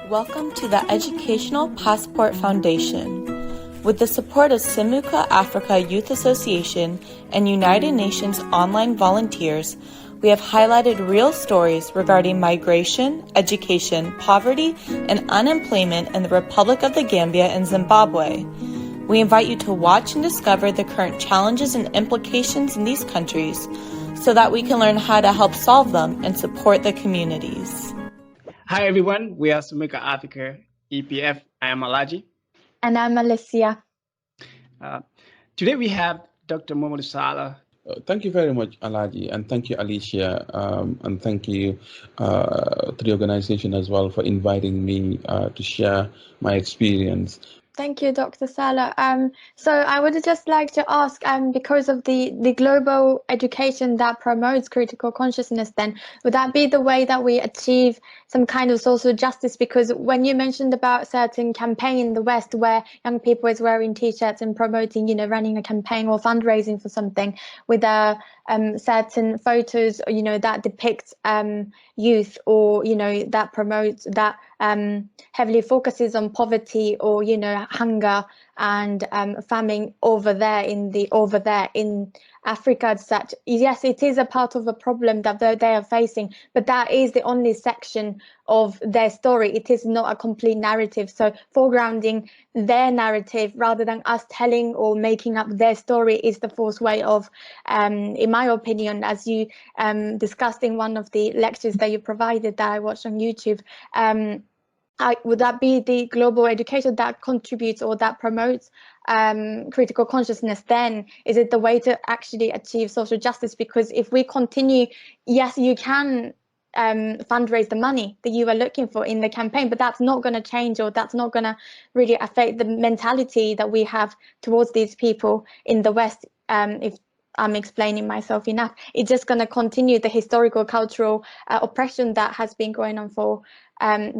Welcome to the Educational Passport Foundation. With the support of Epf.Africa Youth Association and United Nations online volunteers, we have highlighted real stories regarding migration, education, poverty, and unemployment in the Republic of the Gambia and Zimbabwe. We invite you to watch and discover the current challenges and implications in these countries so that we can learn how to help solve them and support the communities. Hi everyone, we are Epf.Africa, EPF. I am Alaji. And I'm Alicia. Today we have Dr. Momodou SALLAH. Thank you very much, Alaji, and thank you, Alicia, and thank you to the organization as well for inviting me to share my experience. Thank you, Dr. SALLAH. So I would just like to ask, because of the global education that promotes critical consciousness, then would that be the way that we achieve some kind of social justice? Because when you mentioned about certain campaign in the West where young people is wearing T-shirts and promoting, running a campaign or fundraising for something with certain photos, that depict youth, or that promotes that heavily focuses on poverty or hunger and famine over there in Africa as such. Yes, it is a part of a problem that they are facing, but that is the only section of their story. It is not a complete narrative. So foregrounding their narrative rather than us telling or making up their story is the false way of, in my opinion, as you discussed in one of the lectures that you provided that I watched on YouTube. Would that be the global education that contributes or that promotes critical consciousness? Then is it the way to actually achieve social justice? Because if we continue, yes, you can fundraise the money that you are looking for in the campaign, but that's not going to change, or that's not going to really affect the mentality that we have towards these people in the West. If I'm explaining myself enough, it's just going to continue the historical cultural oppression that has been going on for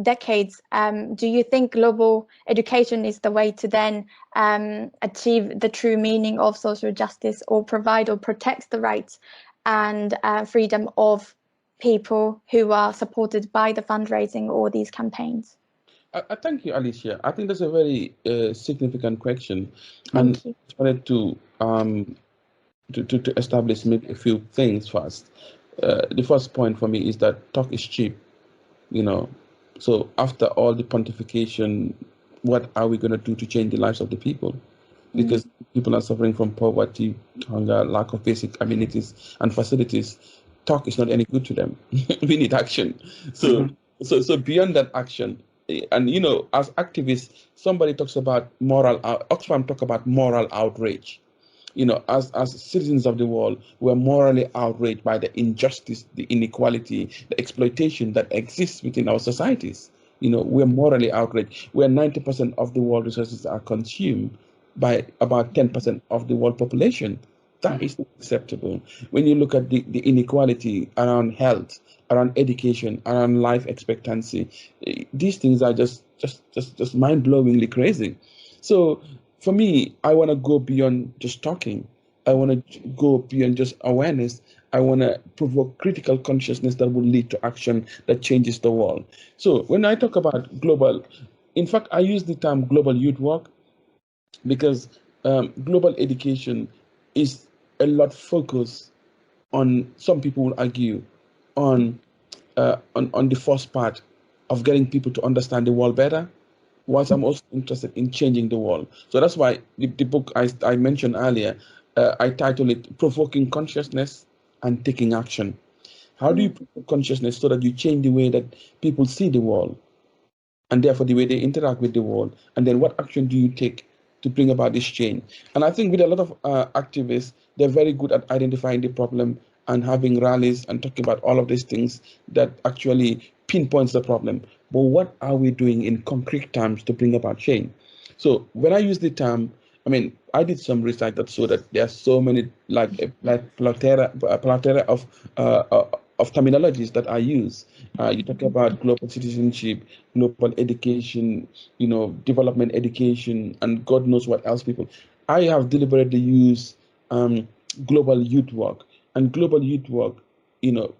decades. Do you think global education is the way to then achieve the true meaning of social justice, or provide or protect the rights and freedom of people who are supported by the fundraising or these campaigns? I thank you, Alicia. I think that's a very significant question. Thank you. I wanted to establish maybe a few things first. The first point for me is that talk is cheap, So after all the pontification, what are we going to do to change the lives of the people? Because people are suffering from poverty, hunger, lack of basic amenities and facilities. Talk is not any good to them. We need action. So beyond that action, and as activists, somebody talks about Oxfam talk about moral outrage. As citizens of the world, we're morally outraged by the injustice, the inequality, the exploitation that exists within our societies. We're morally outraged, where 90% of the world resources are consumed by about 10% of the world population. That is not acceptable. When you look at the inequality around health, around education, around life expectancy, these things are just mind-blowingly crazy. So for me, I want to go beyond just talking. I want to go beyond just awareness. I want to provoke critical consciousness that will lead to action that changes the world. So when I talk about global, in fact, I use the term global youth work because global education is a lot focused on, some people will argue, on the first part of getting people to understand the world better, whilst I'm also interested in changing the world. So that's why the book I mentioned earlier, I titled it Provoking Consciousness and Taking Action. How do you provoke consciousness so that you change the way that people see the world, and therefore the way they interact with the world? And then what action do you take to bring about this change? And I think with a lot of activists, they're very good at identifying the problem and having rallies and talking about all of these things that actually pinpoints the problem. But what are we doing in concrete terms to bring about change? So when I use the term, I did some research that showed that there are so many, like plethora of terminologies that I use. You talk about global citizenship, global education, development education, and God knows what else people. I have deliberately used global youth work. And global youth work,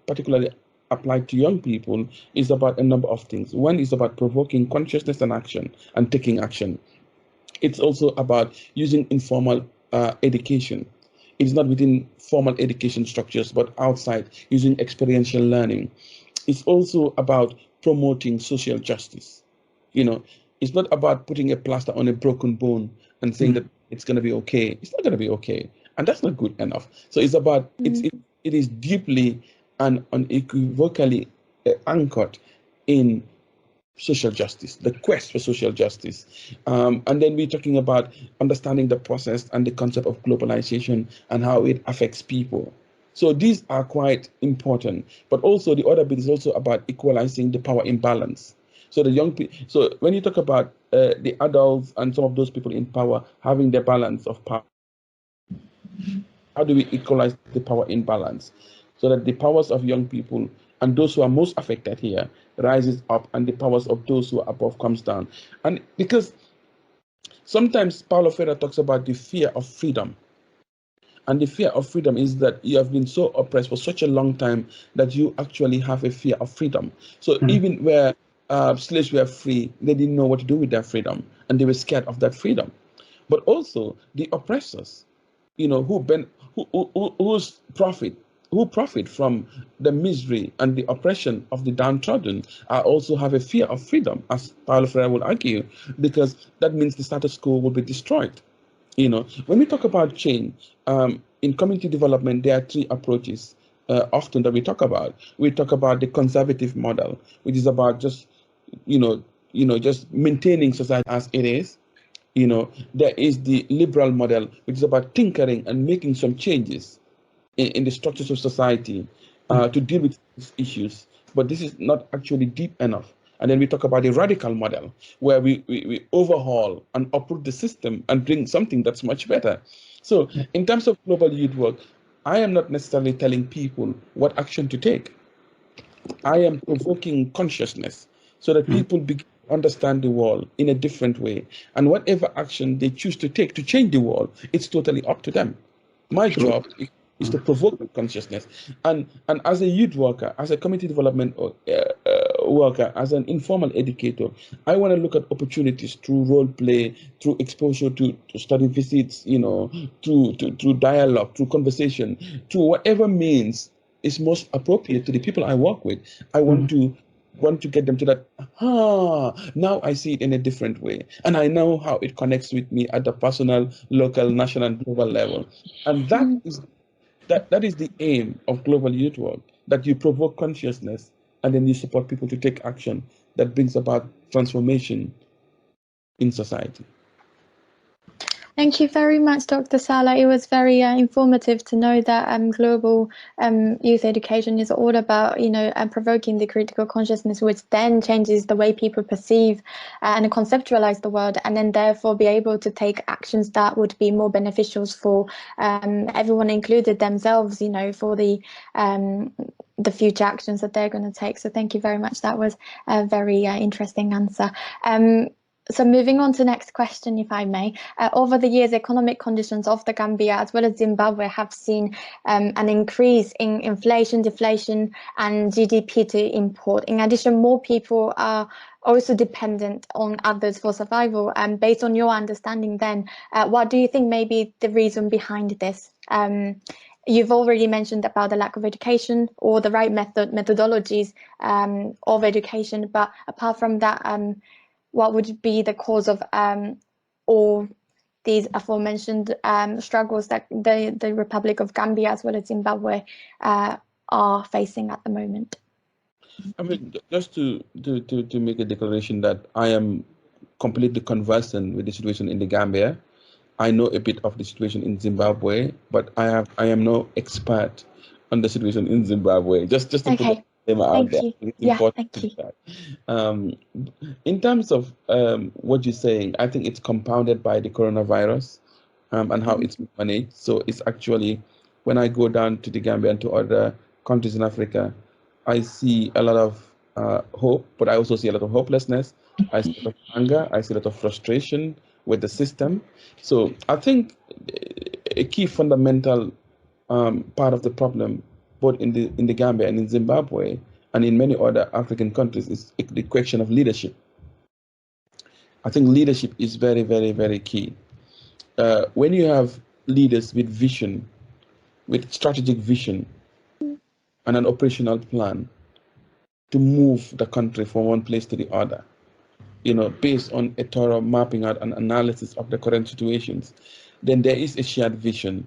particularly applied to young people is about a number of things. One is about provoking consciousness and action and taking action. It's also about using informal education. It's not within formal education structures, but outside using experiential learning. It's also about promoting social justice. You know, it's not about putting a plaster on a broken bone and saying that it's going to be okay. It's not going to be okay, and that's not good enough. So it's about it is deeply and unequivocally anchored in social justice, the quest for social justice. And then we're talking about understanding the process and the concept of globalization and how it affects people. So these are quite important. But also the other bit is also about equalizing the power imbalance. So the young people, so when you talk about the adults and some of those people in power having the balance of power, how do we equalize the power imbalance so that the powers of young people and those who are most affected here rises up and the powers of those who are above comes down? And because sometimes Paulo Freire talks about the fear of freedom. And the fear of freedom is that you have been so oppressed for such a long time that you actually have a fear of freedom. So even where slaves were free, they didn't know what to do with their freedom and they were scared of that freedom. But also the oppressors, you know, who profit from the misery and the oppression of the downtrodden also have a fear of freedom, as Paulo Freire will argue, because that means the status quo will be destroyed. You know, when we talk about change in community development, there are three approaches often that we talk about. We talk about the conservative model, which is about just, just maintaining society as it is. You know, there is the liberal model, which is about tinkering and making some changes in the structures of society to deal with these issues. But this is not actually deep enough. And then we talk about the radical model, where we overhaul and uproot the system and bring something that's much better. So in terms of global youth work, I am not necessarily telling people what action to take. I am provoking consciousness so that people begin to understand the world in a different way. And whatever action they choose to take to change the world, it's totally up to them. My job is to provoke consciousness. And as a youth worker, as a community development worker, as an informal educator, I want to look at opportunities through role play, through exposure to study visits, through dialogue, through conversation, through whatever means is most appropriate to the people I work with. I want to get them to that, now I see it in a different way. And I know how it connects with me at the personal, local, national, and global level. And that is the aim of global youth work, that you provoke consciousness and then you support people to take action that brings about transformation in society. Thank you very much, Dr. Sallah. It was very informative to know that global youth education is all about, provoking the critical consciousness, which then changes the way people perceive and conceptualize the world, and then therefore be able to take actions that would be more beneficial for everyone, included themselves, for the future actions that they're going to take. So thank you very much. That was a very interesting answer. So moving on to the next question, if I may. Over the years, economic conditions of the Gambia as well as Zimbabwe have seen an increase in inflation, deflation, and GDP to import. In addition, more people are also dependent on others for survival. Based on your understanding then, what do you think may be the reason behind this? You've already mentioned about the lack of education or the right methodologies of education, but apart from that, what would be the cause of all these aforementioned struggles that the Republic of Gambia as well as Zimbabwe are facing at the moment? I mean, just to make a declaration that I am completely conversant with the situation in the Gambia. I know a bit of the situation in Zimbabwe, but I am no expert on the situation in Zimbabwe. Just to put them out there. It's important to that. In terms of what you're saying, I think it's compounded by the coronavirus and how it's managed. So it's actually, when I go down to the Gambia and to other countries in Africa, I see a lot of hope, but I also see a lot of hopelessness. I see a lot of anger. I see a lot of frustration with the system. So I think a key fundamental part of the problem, both in the Gambia and in Zimbabwe, and in many other African countries, is the question of leadership. I think leadership is very, very, very key. When you have leaders with vision, with strategic vision, and an operational plan to move the country from one place to the other, based on a thorough mapping out and analysis of the current situations, then there is a shared vision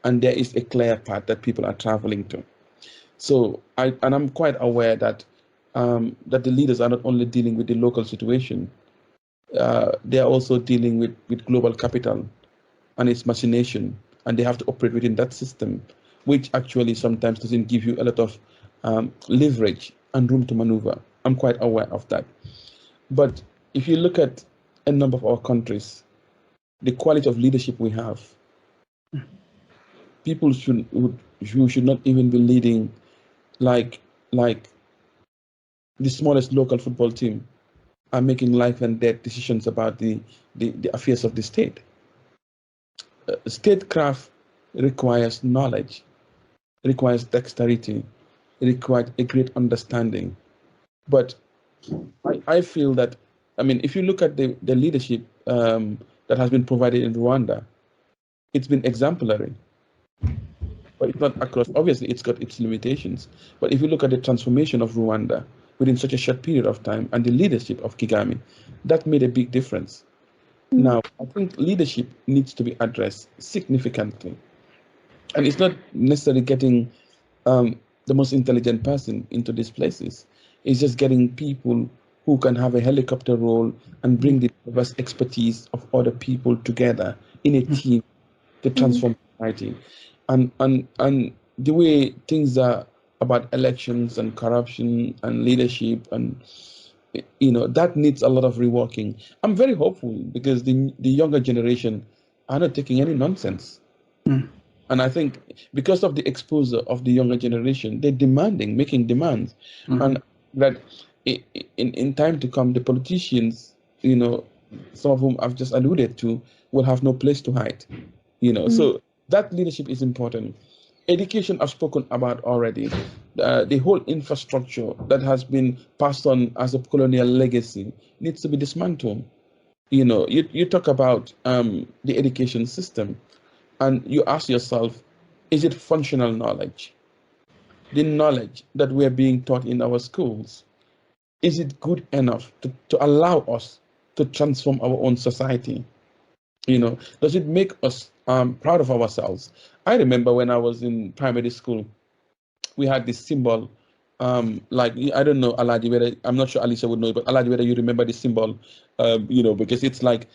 and there is a clear path that people are traveling to. So I'm quite aware that that the leaders are not only dealing with the local situation, they are also dealing with global capital and its machination, and they have to operate within that system, which actually sometimes doesn't give you a lot of leverage and room to maneuver. I'm quite aware of that. But if you look at a number of our countries, the quality of leadership we have, people who should not even be leading, like the smallest local football team, are making life and death decisions about the affairs of the state. Statecraft requires knowledge, requires dexterity, requires a great understanding. But I feel that, if you look at the leadership that has been provided in Rwanda, it's been exemplary. But it's not across, obviously it's got its limitations. But if you look at the transformation of Rwanda within such a short period of time and the leadership of Kagame, that made a big difference. Now, I think leadership needs to be addressed significantly. And it's not necessarily getting the most intelligent person into these places. It's just getting people who can have a helicopter role and bring the diverse expertise of other people together in a team to transform society. And the way things are about elections and corruption and leadership, and that needs a lot of reworking. I'm very hopeful because the younger generation are not taking any nonsense. And I think because of the exposure of the younger generation, they're making demands. And that in time to come, the politicians, some of whom I've just alluded to, will have no place to hide. So that leadership is important. Education I've spoken about already. The whole infrastructure that has been passed on as a colonial legacy needs to be dismantled. You talk about the education system, and you ask yourself, is it functional knowledge? The knowledge that we're being taught in our schools, is it good enough to allow us to transform our own society? Does it make us proud of ourselves? I remember when I was in primary school, we had this symbol, I don't know, Aladi, whether, I'm not sure Alicia would know, but Aladi, whether you remember the symbol, because it's like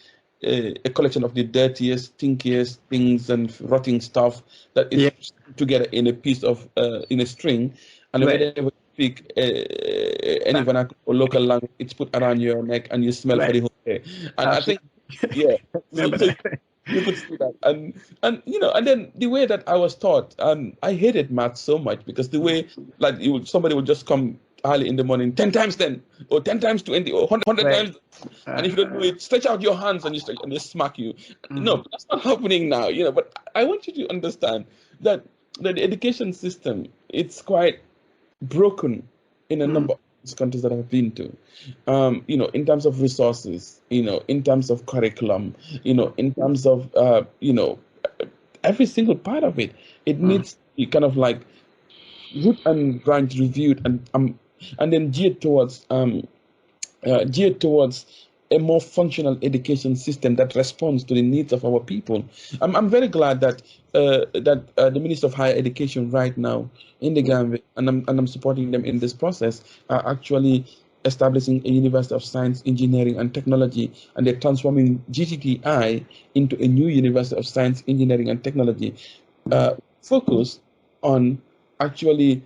a collection of the dirtiest, stinkiest things and rotting stuff that is together in a piece of, in a string, and whenever you speak any vernacular or local language, it's put around your neck and you smell for the whole day. And I think, you could see that, and then the way that I was taught, I hated math so much because the way, like, somebody would just come early in the morning, 10 times 10, or 10 times 20, or 100 times, and if you don't do it, stretch out your hands and they smack you. No, that's not happening now, But I want you to understand that the education system, it's quite broken in a number of countries that I've been to, in terms of resources, in terms of curriculum, in terms of, every single part of it. It needs to be kind of like root and branch reviewed and then geared towards a more functional education system that responds to the needs of our people. I'm very glad that the Minister of Higher Education right now in the Gambia, and I'm supporting them in this process, are actually establishing a University of Science, Engineering and Technology, and they're transforming GTTI into a new University of Science, Engineering and Technology, focused on actually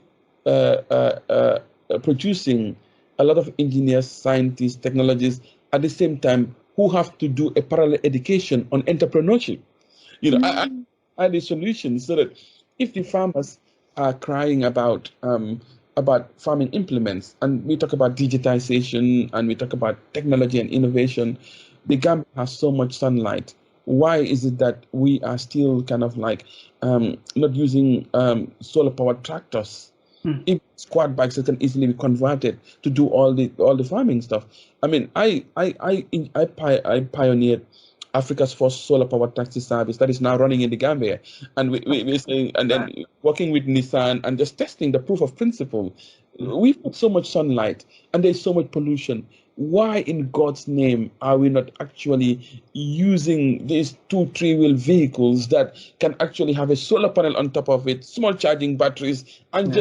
producing a lot of engineers, scientists, technologists, at the same time, who have to do a parallel education on entrepreneurship. I the solution so that if the farmers are crying about farming implements, and we talk about digitization and we talk about technology and innovation, the Gambia has so much sunlight. Why is it that we are still kind of like not using solar powered tractors If squad bikes that can easily be converted to do all the farming stuff. I mean, I pioneered Africa's first solar power taxi service that is now running in the Gambia, and we're saying, and then working with Nissan and just testing the proof of principle. We've got so much sunlight and there's so much pollution. Why in God's name are we not actually using these 2-3 wheel vehicles that can actually have a solar panel on top of it, small charging batteries, and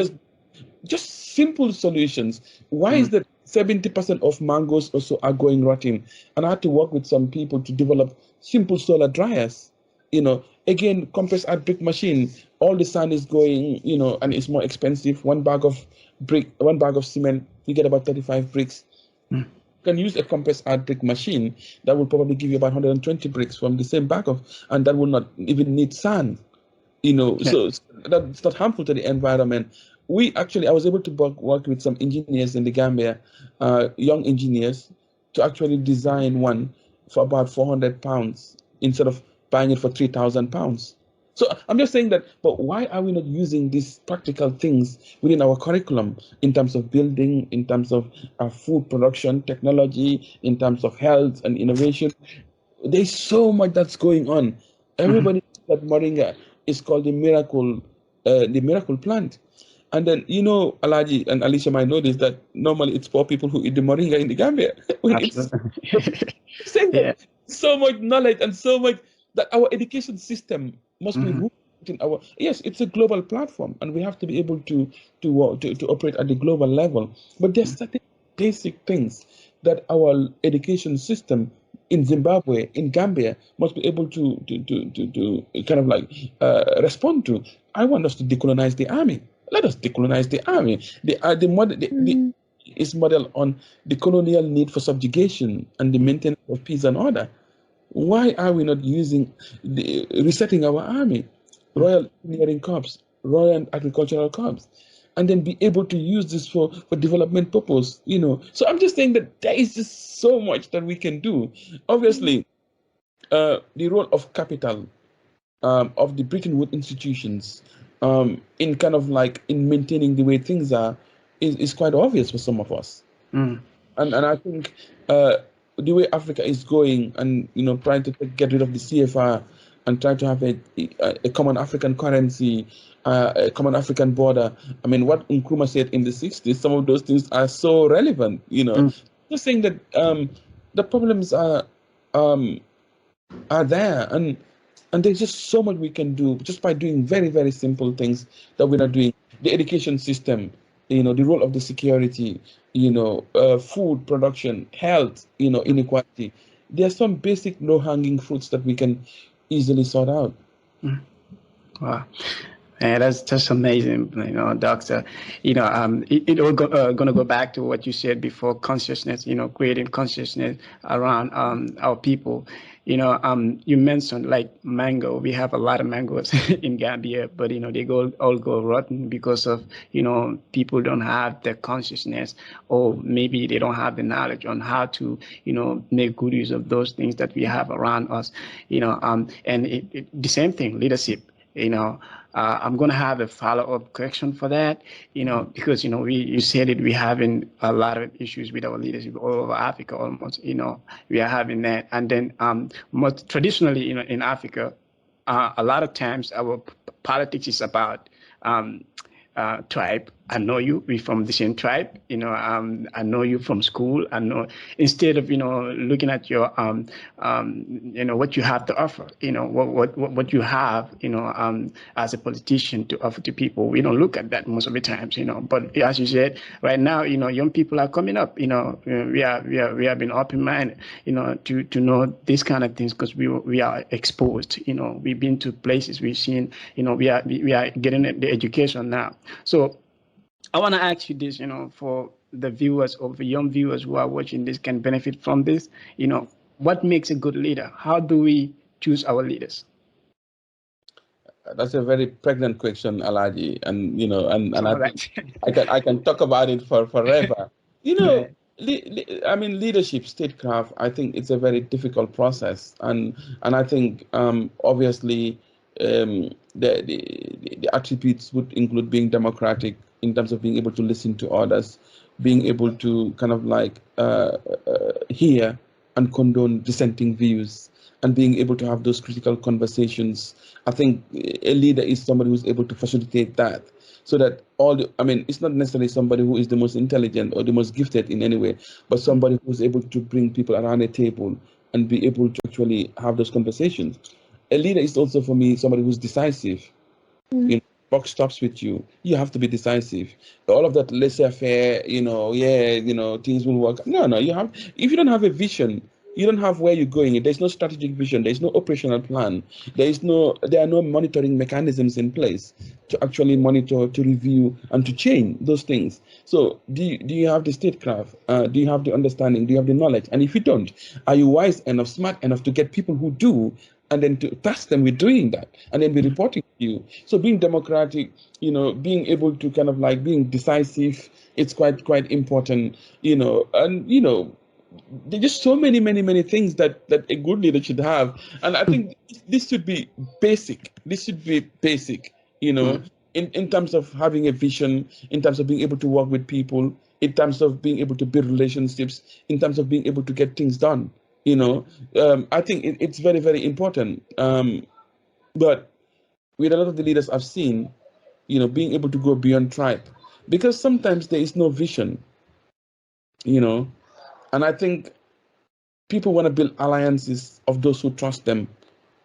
just simple solutions? Why is that 70% of mangoes also are going rotten? And I had to work with some people to develop simple solar dryers. Again, compressed air brick machine, all the sand is going, and it's more expensive. One bag of cement, you get about 35 bricks. You can use a compressed air brick machine that will probably give you about 120 bricks from the same bag and that will not even need sand. So that's not harmful to the environment. I was able to work with some engineers in the Gambia, young engineers, to actually design one for about £400 instead of buying it for £3,000. So I'm just saying that, but why are we not using these practical things within our curriculum in terms of building, in terms of food production, technology, in terms of health and innovation? There's so much that's going on. Everybody knows that moringa is called the miracle plant. And then, Alaji and Alicia might know this, that normally it's poor people who eat the moringa in the Gambia. So much knowledge and so much that our education system must be rooted in our. Yes, it's a global platform, and we have to be able to operate at the global level. But there's certain basic things that our education system in Zimbabwe, in Gambia, must be able to kind of like respond to. I want us to decolonize the army. Let us decolonize the army. Is modeled on the colonial need for subjugation and the maintenance of peace and order. Why are we not resetting our army, Royal Engineering Corps, Royal Agricultural Corps, and then be able to use this for development purpose? So I'm just saying that there is just so much that we can do. Obviously, the role of capital, of the Bretton Woods institutions, in kind of like in maintaining the way things are, is quite obvious for some of us. And I think the way Africa is going, and trying to get rid of the CFR and trying to have a common African currency, a common African border. I mean, what Nkrumah said in the 60s, some of those things are so relevant. Just saying that the problems are there, and there's just so much we can do just by doing very, very simple things that we're not doing. The education system, the role of the security, food production, health, inequality. There are some basic low-hanging fruits that we can easily sort out. Wow. That's just amazing, Doctor. It all gonna go back to what you said before: consciousness. Creating consciousness around our people. You mentioned like mango. We have a lot of mangoes in Gambia, but they all go rotten because of people don't have the consciousness, or maybe they don't have the knowledge on how to make good use of those things that we have around us. And the same thing, leadership. I'm going to have a follow-up question for that, because, you said it, we're having a lot of issues with our leadership all over Africa almost, we are having that. And then most traditionally, in Africa, a lot of times our politics is about tribe. I know you, we're from the same tribe, I know you from school. I know, instead of, looking at your, what you have to offer, what you have, as a politician to offer to people. We don't look at that most of the times, but as you said, right now, young people are coming up, we have been open-minded, to know these kind of things, because we are exposed, we've been to places, we've seen, we are getting the education now. So I want to ask you this, for the viewers, or the young viewers who are watching this can benefit from this, what makes a good leader? How do we choose our leaders? That's a very pregnant question, Alaji, and I can talk about it for forever. I mean, leadership, statecraft, I think it's a very difficult process, and I think obviously the attributes would include being democratic, in terms of being able to listen to others, being able to kind of like hear and condone dissenting views, and being able to have those critical conversations. I think a leader is somebody who's able to facilitate that, so that it's not necessarily somebody who is the most intelligent or the most gifted in any way, but somebody who's able to bring people around a table and be able to actually have those conversations. A leader is also, for me, somebody who's decisive. You know, buck stops with you. You have to be decisive. All of that laissez-faire, things will work. No, you have. If you don't have a vision, you don't have where you're going. There's no strategic vision. There's no operational plan. There are no monitoring mechanisms in place to actually monitor, to review, and to change those things. So, do you have the statecraft? Do you have the understanding? Do you have the knowledge? And if you don't, are you wise enough, smart enough to get people who do, and then to task them with doing that, and then be reporting to you? So being democratic, being able to kind of like being decisive, it's quite important, and there's just so many things that a good leader should have. And I think this should be basic. This should be basic, in terms of having a vision, in terms of being able to work with people, in terms of being able to build relationships, in terms of being able to get things done. I think it's very, very important. But with a lot of the leaders I've seen, being able to go beyond tribe, because sometimes there is no vision, and I think people want to build alliances of those who trust them,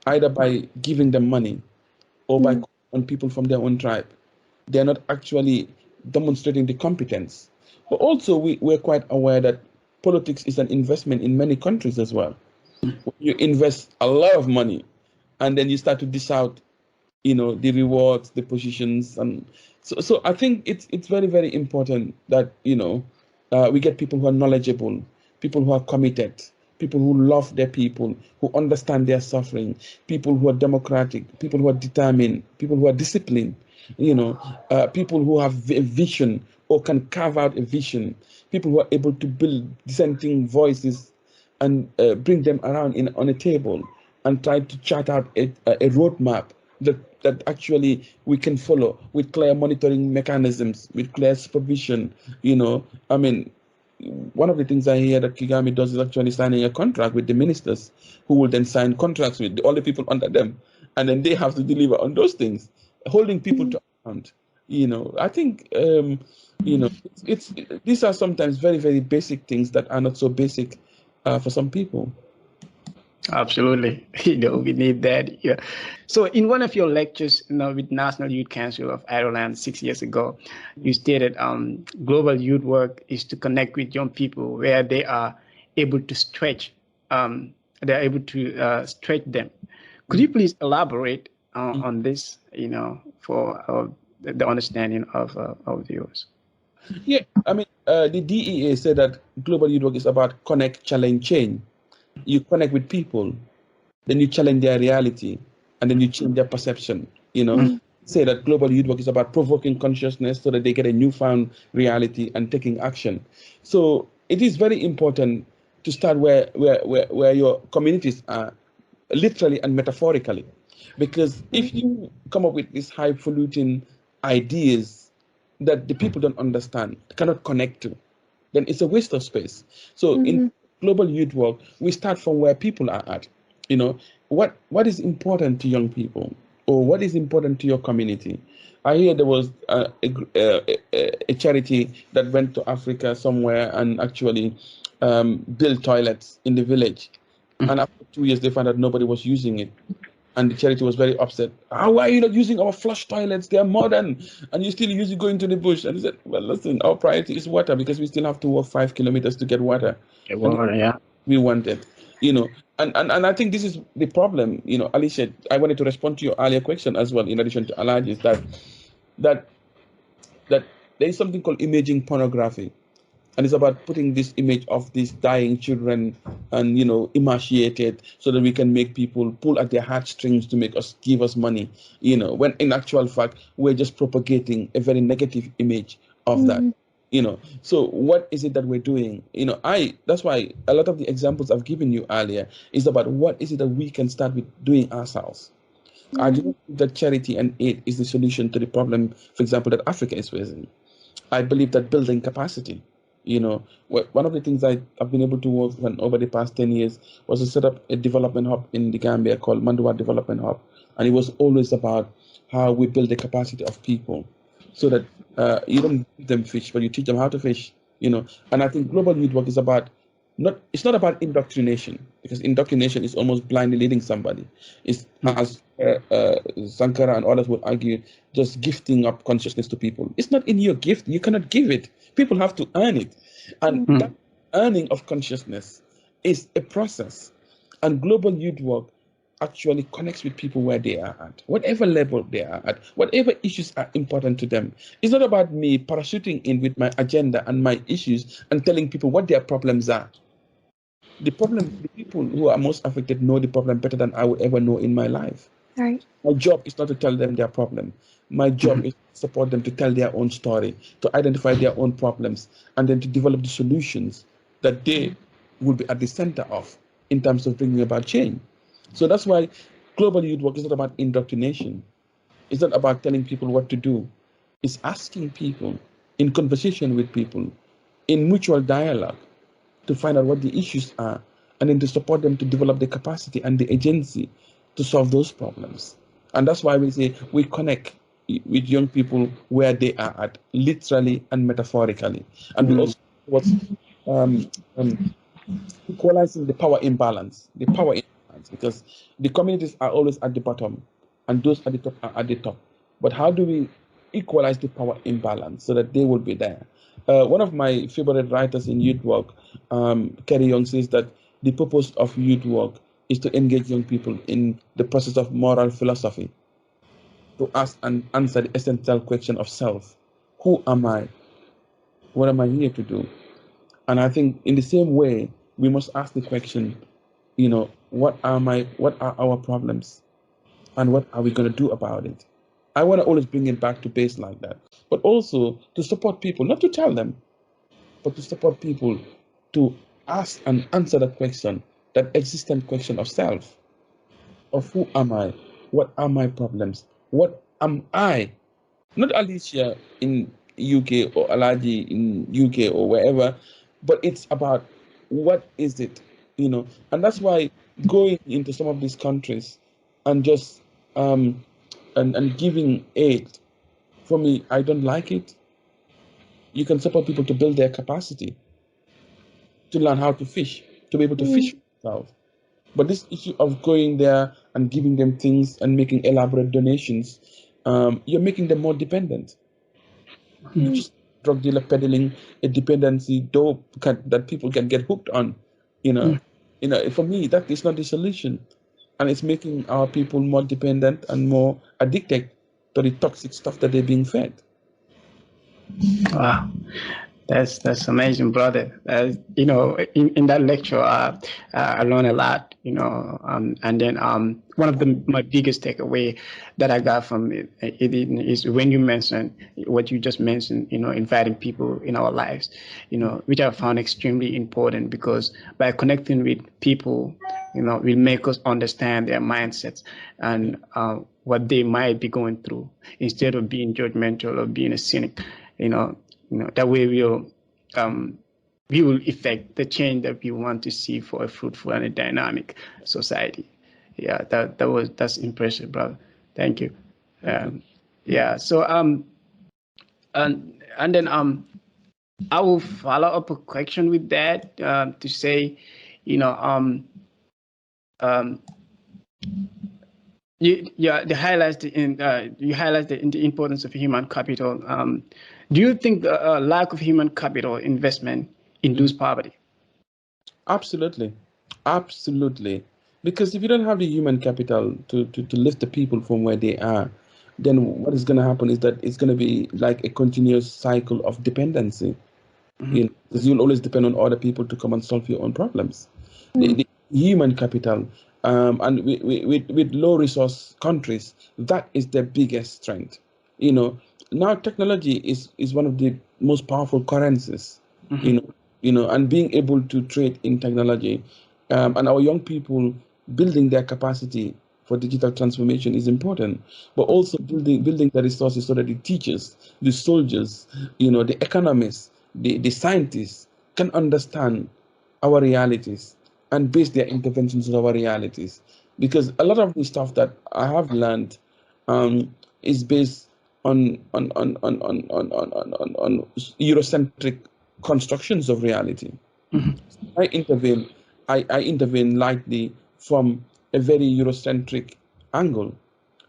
either by giving them money or by calling on people from their own tribe. They're not actually demonstrating the competence. But also, we're quite aware that politics is an investment in many countries as well. When you invest a lot of money, and then you start to dish out, the rewards, the positions, and so I think it's very, very important that we get people who are knowledgeable, people who are committed, people who love their people, who understand their suffering, people who are democratic, people who are determined, people who are disciplined, people who have a vision or can carve out a vision, people who are able to build dissenting voices and bring them around on a table and try to chart out a roadmap that actually we can follow with clear monitoring mechanisms, with clear supervision. One of the things I hear that Kagame does is actually signing a contract with the ministers, who will then sign contracts with all the people under them, and then they have to deliver on those things, holding people to account. I think it's these are sometimes very, very basic things that are not so basic for some people. Absolutely. We need that. Yeah. So in one of your lectures, with National Youth Council of Ireland 6 years ago, you stated global youth work is to connect with young people where they are able to stretch. They're able to stretch them. Could you please elaborate on this, for the understanding of our viewers? Yeah, the DEA said that global youth work is about connect, challenge, change. You connect with people, then you challenge their reality, and then you change their perception. Say that global youth work is about provoking consciousness so that they get a newfound reality and taking action. So it is very important to start where your communities are, literally and metaphorically, because if you come up with these highfalutin ideas that the people don't understand, cannot connect to, then it's a waste of space. So in global youth work, we start from where people are at. What is important to young people, or what is important to your community? I hear there was a charity that went to Africa somewhere and actually built toilets in the village, and after 2 years they found out nobody was using it. And the charity was very upset. Why are you not using our flush toilets? They are modern, and you still use it going to the bush. And he said, well, listen, our priority is water, because we still have to walk 5 kilometers to get water. Yeah. We want it, and I think this is the problem. Alicia, I wanted to respond to your earlier question as well, in addition to Alaj, is that there is something called imaging pornography. And it's about putting this image of these dying children and, emaciated, so that we can make people pull at their heartstrings to give us money, when in actual fact, we're just propagating a very negative image of that. So what is it that we're doing? That's why a lot of the examples I've given you earlier is about what is it that we can start with doing ourselves. I do not think that charity and aid is the solution to the problem, for example, that Africa is facing. I believe that building capacity, one of the things I've been able to work on over the past 10 years was to set up a development hub in the Gambia called Montfort Development Hub. And it was always about how we build the capacity of people so that you don't give them fish, but you teach them how to fish, And I think global youth work is it's not about indoctrination, because indoctrination is almost blindly leading somebody. It's, as Sankara and others would argue, just gifting up consciousness to people. It's not in your gift. You cannot give it. People have to earn it. And that earning of consciousness is a process. And global youth work actually connects with people where they are at, whatever level they are at, whatever issues are important to them. It's not about me parachuting in with my agenda and my issues and telling people what their problems are. The people who are most affected know the problem better than I would ever know in my life. Right. My job is not to tell them their problem. My job is to support them to tell their own story, to identify their own problems, and then to develop the solutions that they will be at the center of in terms of bringing about change. So that's why global youth work is not about indoctrination. It's not about telling people what to do. It's asking people, in conversation with people, in mutual dialogue, to find out what the issues are, and then to support them to develop the capacity and the agency to solve those problems. And that's why we say we connect with young people where they are at, literally and metaphorically. And we also what's equalizing the power imbalance, because the communities are always at the bottom and those at the top are at the top. But how do we equalize the power imbalance so that they will be there? One of my favorite writers in youth work, Kerry Young, says that the purpose of youth work is to engage young people in the process of moral philosophy, to ask and answer the essential question of self. Who am I? What am I here to do? And I think in the same way, we must ask the question, what are our problems? And what are we going to do about it? I want to always bring it back to base like that, but also to support people, not to tell them, but to support people to ask and answer that question, that existent question of self, of who am I? What are my problems? What am I? Not Alicia in UK or Alaji in UK or wherever, but it's about what is it, And that's why going into some of these countries and just and giving aid, for me, I don't like it. You can support people to build their capacity, to learn how to fish, to be able to fish themselves. But this issue of going there and giving them things and making elaborate donations, you're making them more dependent. Just drug dealer peddling a dependency dope that people can get hooked on. For me, that is not the solution, and it's making our people more dependent and more addicted to the toxic stuff that they're being fed. Wow, that's amazing, brother. In that lecture, I learned a lot. And then one of my biggest takeaway that I got from it is when you mentioned what you just mentioned. Inviting people in our lives. Which I found extremely important, because by connecting with people, will make us understand their mindsets and what they might be going through, instead of being judgmental or being a cynic. That way we will effect the change that we want to see for a fruitful and a dynamic society. Yeah, that's impressive, brother. Thank you. Yeah. So and then I will follow up a question with that to say, you highlight the importance of human capital. Do you think the lack of human capital investment induce poverty? Absolutely. Because if you don't have the human capital to lift the people from where they are, then what is going to happen is that it's going to be like a continuous cycle of dependency. Because you'll always depend on other people to come and solve your own problems. The human capital, and with low resource countries, that is their biggest strength. Now technology is one of the most powerful currencies. And being able to trade in technology, and our young people building their capacity for digital transformation is important, but also building the resources so that the teachers, the soldiers, the economists, the scientists can understand our realities and base their interventions on our realities. Because a lot of the stuff that I have learned is based on Eurocentric constructions of reality. I intervene lightly from a very Eurocentric angle.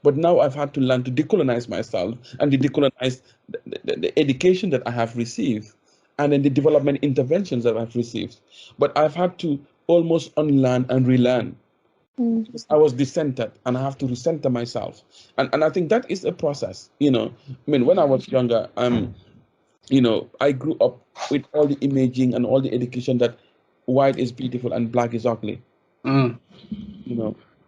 But now I've had to learn to decolonize myself and to decolonize the education that I have received and then the development interventions that I've received. But I've had to almost unlearn and relearn. Because I was decentered and I have to recenter myself. And I think that is a process. I mean, when I was younger, I grew up with all the imaging and all the education that white is beautiful and black is ugly. And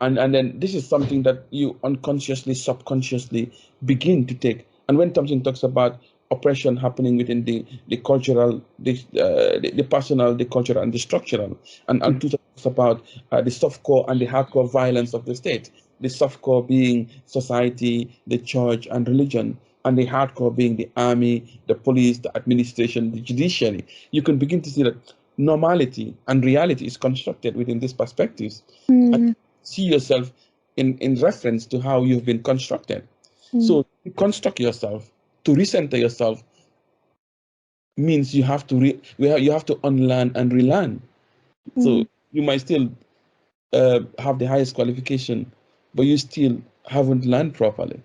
then this is something that you unconsciously, subconsciously begin to take. And when Thompson talks about oppression happening within the cultural, the personal, the cultural, and the structural, and Tutu talks about the soft core and the hardcore violence of the state. The soft core being society, the church, and religion, and the hardcore being the army, the police, the administration, the judiciary. You can begin to see that normality and reality is constructed within these perspectives. And see yourself in reference to how you've been constructed. So to construct yourself, to recenter yourself, means you have to you have to unlearn and relearn. So you might still have the highest qualification, but you still haven't learned properly.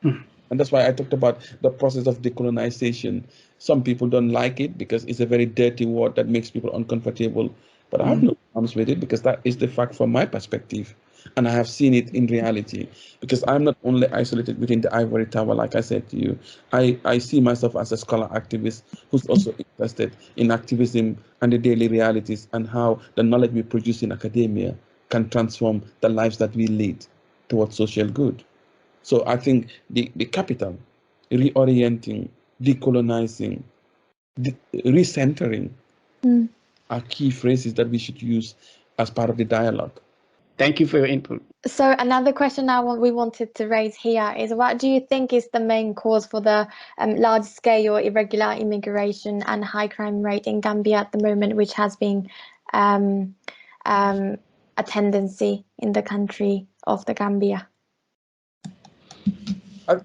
And that's why I talked about the process of decolonization. Some people don't like it because it's a very dirty word that makes people uncomfortable. But I have no problems with it because that is the fact from my perspective. And I have seen it in reality because I'm not only isolated within the ivory tower, like I said to you. I see myself as a scholar activist who's also interested in activism and the daily realities and how the knowledge we produce in academia can transform the lives that we lead towards social good. So I think the capital, reorienting, decolonizing, recentering are key phrases that we should use as part of the dialogue. Thank you for your input. So another question we wanted to raise here is, what do you think is the main cause for the large-scale irregular immigration and high crime rate in Gambia at the moment, which has been a tendency in the country of the Gambia?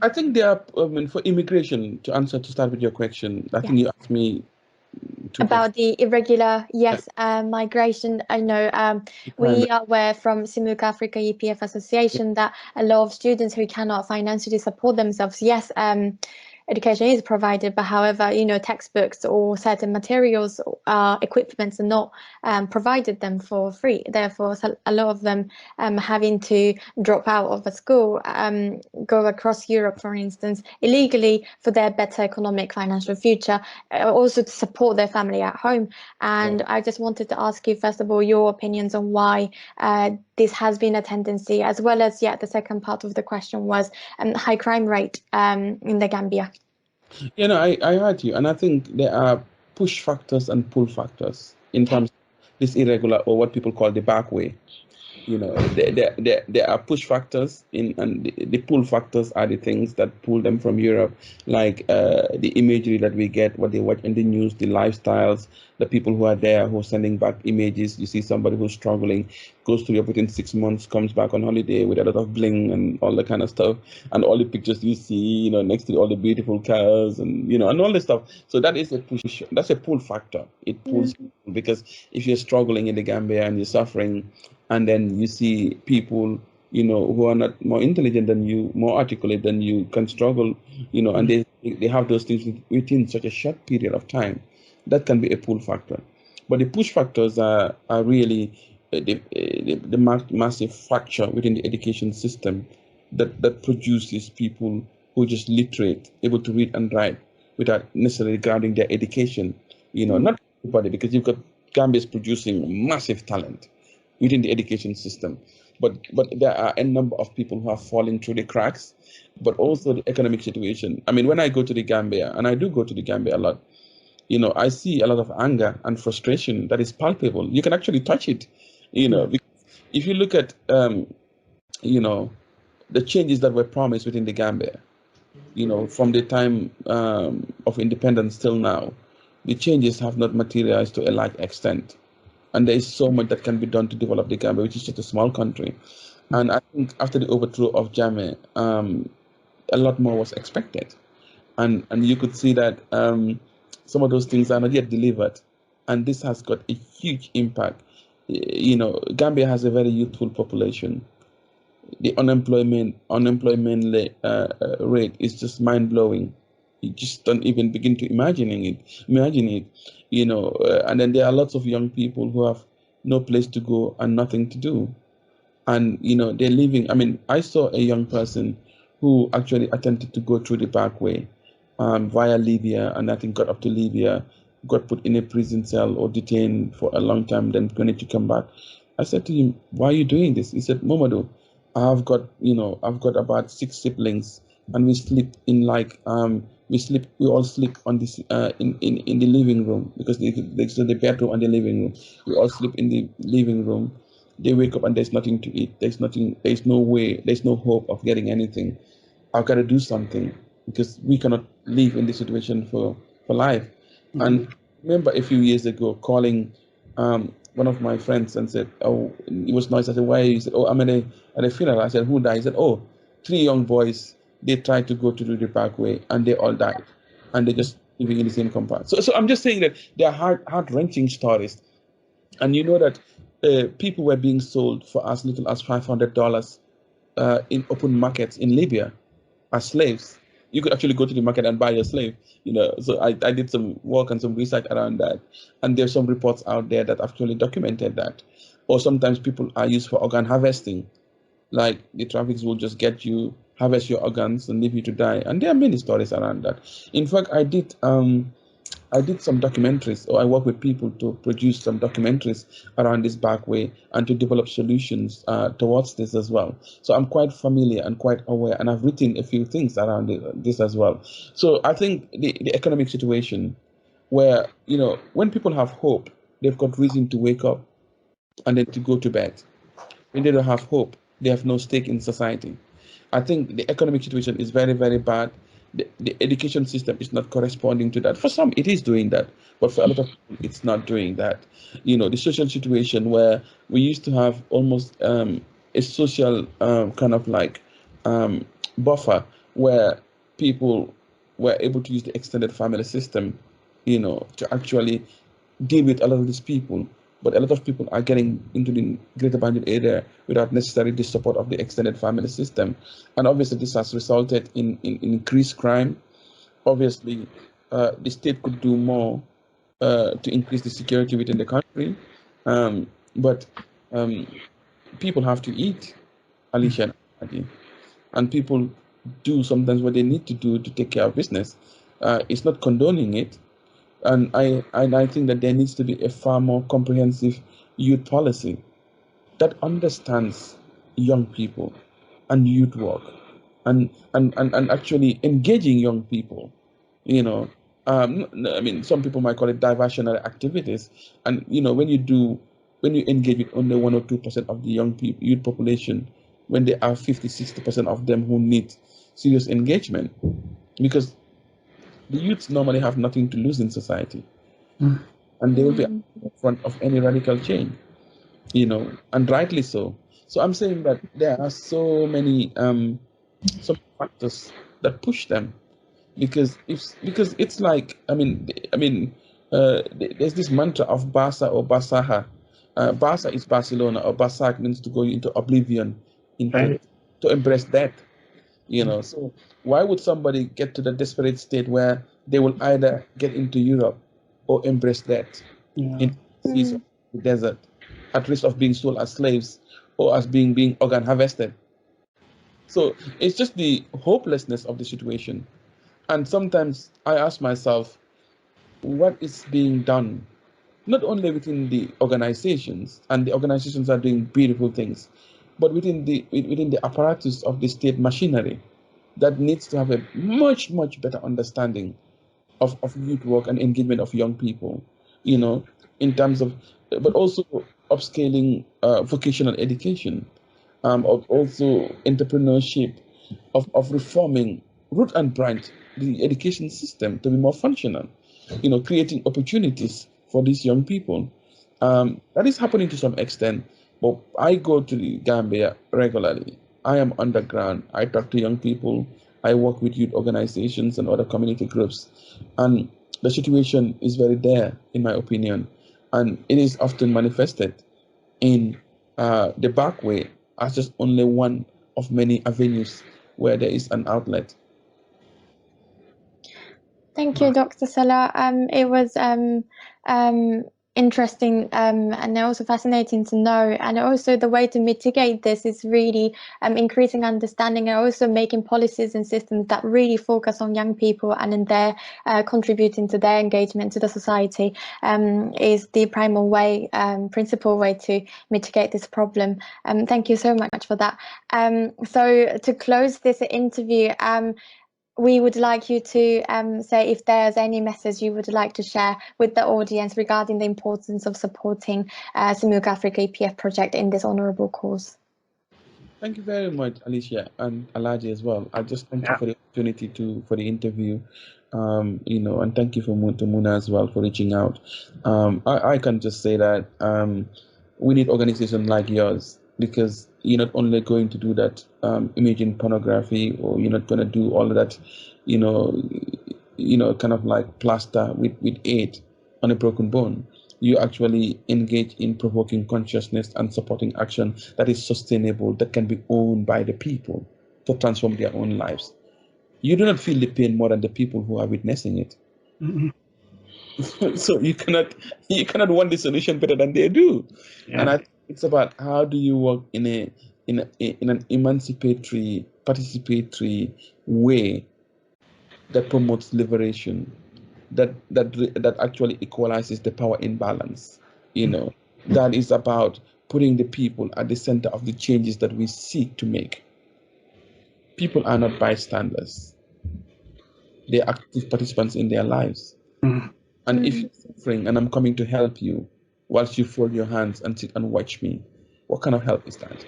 I think there are, for immigration, to start with your question, I think you asked me about the irregular, migration. I know we are aware from Epf.Africa EPF Association that a lot of students who cannot financially support themselves, education is provided, but however, textbooks or certain materials, equipments are not provided them for free. Therefore, a lot of them having to drop out of a school, go across Europe, for instance, illegally for their better economic financial future, also to support their family at home. And I just wanted to ask you, first of all, your opinions on why this has been a tendency, as well as, the second part of the question was high crime rate in the Gambia. I heard you, and I think there are push factors and pull factors in terms of this irregular, or what people call the back way. There are push factors and the pull factors are the things that pull them from Europe, like the imagery that we get, what they watch in the news, the lifestyles, the people who are there who are sending back images. You see somebody who's struggling, goes to Europe within 6 months, comes back on holiday with a lot of bling and all that kind of stuff, and all the pictures you see, next to all the beautiful cars and and all this stuff. So that is a push. That's a pull factor. It pulls people, because if you're struggling in the Gambia and you're suffering, and then you see people, who are not more intelligent than you, more articulate than you, can struggle, and they have those things within such a short period of time. That can be a pull factor. But the push factors are really the massive fracture within the education system that produces people who are just literate, able to read and write without necessarily grounding their education. Not everybody, because you've got Gambia's producing massive talent within the education system, but there are a number of people who are falling through the cracks, but also the economic situation. I mean, when I go to the Gambia, and I do go to the Gambia a lot, I see a lot of anger and frustration that is palpable. You can actually touch it, because if you look at you know, the changes that were promised within the Gambia, from the time of independence till now, the changes have not materialized to a large extent. And there is so much that can be done to develop the Gambia, which is just a small country. And I think after the overthrow of Jammeh, a lot more was expected. And you could see that some of those things are not yet delivered. And this has got a huge impact. Gambia has a very youthful population. The rate is just mind blowing. You just don't even begin to imagine it. And then there are lots of young people who have no place to go and nothing to do, and they're living. I mean, I saw a young person who actually attempted to go through the back way via Libya, and I think got up to Libya, got put in a prison cell or detained for a long time, then going to come back. I said to him, "Why are you doing this?" He said, "Momodou, I've got about 6 siblings, and we sleep in we all sleep on this in the living room, because there's the bedroom and the living room. We all sleep in the living room. They wake up and there's nothing to eat. There's no way, there's no hope of getting anything. I've got to do something, because we cannot live in this situation for life." And remember a few years ago calling one of my friends and said, "Oh, it was nice." I said, "Why?" He said, "Oh, I'm at a funeral." I said, "Who died?" He said, "Oh, 3 young boys. They tried to go to the parkway and they all died, and they're just living in the same compound." So I'm just saying that they are heart-wrenching stories, and that people were being sold for as little as $500 in open markets in Libya as slaves. You could actually go to the market and buy a slave. So I did some work and some research around that, and there's some reports out there that actually documented that. Or sometimes people are used for organ harvesting, like the traffics will just get you, harvest your organs, and leave you to die. And there are many stories around that. In fact, I did some documentaries, or I work with people to produce some documentaries around this back way and to develop solutions towards this as well. So I'm quite familiar and quite aware, and I've written a few things around this as well. So I think the economic situation, where when people have hope, they've got reason to wake up and then to go to bed. When they don't have hope, they have no stake in society. I think the economic situation is very, very bad. The education system is not corresponding to that. For some, it is doing that, but for a lot of people, it's not doing that. The social situation, where we used to have almost a social kind of like buffer, where people were able to use the extended family system, to actually deal with a lot of these people. But a lot of people are getting into the Greater Banjul area without necessarily the support of the extended family system. And obviously this has resulted in increased crime. Obviously, the state could do more to increase the security within the country. But people have to eat, Alicia and Adi. And people do sometimes what they need to do to take care of business. It's not condoning it. And I think that there needs to be a far more comprehensive youth policy that understands young people and youth work, and actually engaging young people. I mean, some people might call it diversionary activities. And when you engage with only 1 or 2% of the young people, youth population, when there are 50-60% of them who need serious engagement, because the youths normally have nothing to lose in society, and they will be in front of any radical change, and rightly so. So I'm saying that there are so many some factors that push them, because it's like, there's this mantra of Barca or Basaha. Barca is Barcelona, or Basak means to go into oblivion, into to embrace death. So why would somebody get to the desperate state where they will either get into Europe or embrace death in the seas of the desert, at risk of being sold as slaves or as being organ harvested? So it's just the hopelessness of the situation. And sometimes I ask myself, what is being done, not only within the organizations, and the organizations are doing beautiful things, but within the apparatus of the state machinery, that needs to have a much, much better understanding of youth work and engagement of young people, in terms of, but also upscaling vocational education, of also entrepreneurship, of reforming root and branch the education system to be more functional, creating opportunities for these young people. That is happening to some extent, but I go to the Gambia regularly. I am underground. I talk to young people. I work with youth organizations and other community groups. And the situation is very there, in my opinion. And it is often manifested in the back way as just only one of many avenues where there is an outlet. Thank you, Dr. Salah. It was interesting and also fascinating to know. And also the way to mitigate this is really increasing understanding and also making policies and systems that really focus on young people and in their contributing to their engagement to the society is the primal way, principal way to mitigate this problem. Thank you so much for that. So to close this interview, we would like you to say if there's any message you would like to share with the audience regarding the importance of supporting Simuka Africa EPF project in this honorable cause. Thank you very much, Alicia, and Alaji as well. I just thank you for the opportunity for the interview, and thank you to Muna as well for reaching out. I can just say that we need organizations like yours, because you're not only going to do that imaging pornography, or you're not going to do all of that, kind of like plaster with aid on a broken bone. You actually engage in provoking consciousness and supporting action that is sustainable, that can be owned by the people to transform their own lives. You do not feel the pain more than the people who are witnessing it. Mm-hmm. So you cannot want the solution better than they do. Yeah. And I think it's about how do you work in an emancipatory, participatory way that promotes liberation, that actually equalizes the power imbalance. That is about putting the people at the center of the changes that we seek to make. People are not bystanders. They're active participants in their lives. Mm-hmm. And if you're suffering and I'm coming to help you, whilst you fold your hands and sit and watch me, what kind of help is that?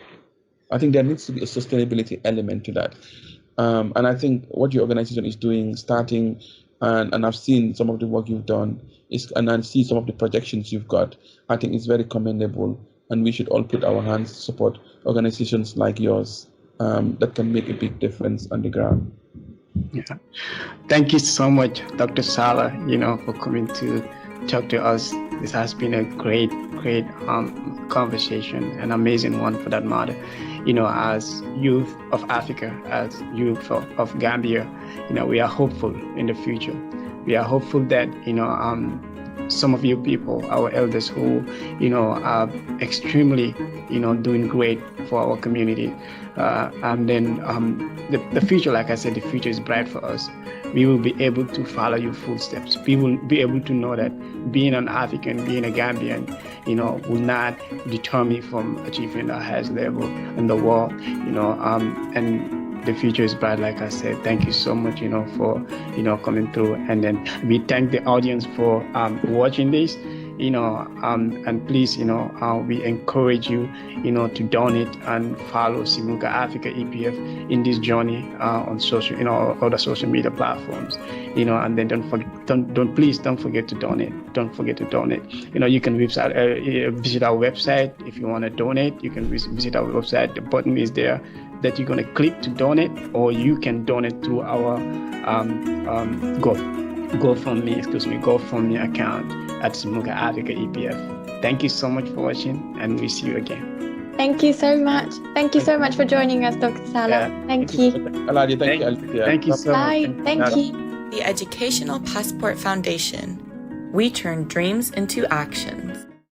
I think there needs to be a sustainability element to that. And I think what your organization is doing, starting, and I've seen some of the work you've done, and I see some of the projections you've got, I think it's very commendable, and we should all put our hands to support organizations like yours that can make a big difference on the ground. Yeah. Thank you so much, Dr. Sallah, for coming to talk to us. This has been a great conversation, an amazing one for that matter. As youth of Africa, as youth of Gambia, we are hopeful in the future. We are hopeful that, some of you people, our elders who, are extremely, doing great for our community. And then the future, like I said, the future is bright for us. We will be able to follow your footsteps. We will be able to know that being an African, being a Gambian, will not deter me from achieving the highest level in the world, and the future is bright, like I said. Thank you so much, for, coming through. And then we thank the audience for watching this, and please, we encourage you, to donate and follow Simuka Africa EPF in this journey on social, other social media platforms, and then please don't forget to donate. Don't forget to donate. You can visit our website if you want to donate. You can visit our website. The button is there that you're going to click to donate, or you can donate through our GoFundMe account at Simuka Africa EPF. Thank you so much for watching, and we see you again. Thank you so much. Thank you so much for joining us, Dr. Sallah. Thank you. Thank you so much. Thank you. The Educational Passport Foundation. We turn dreams into actions.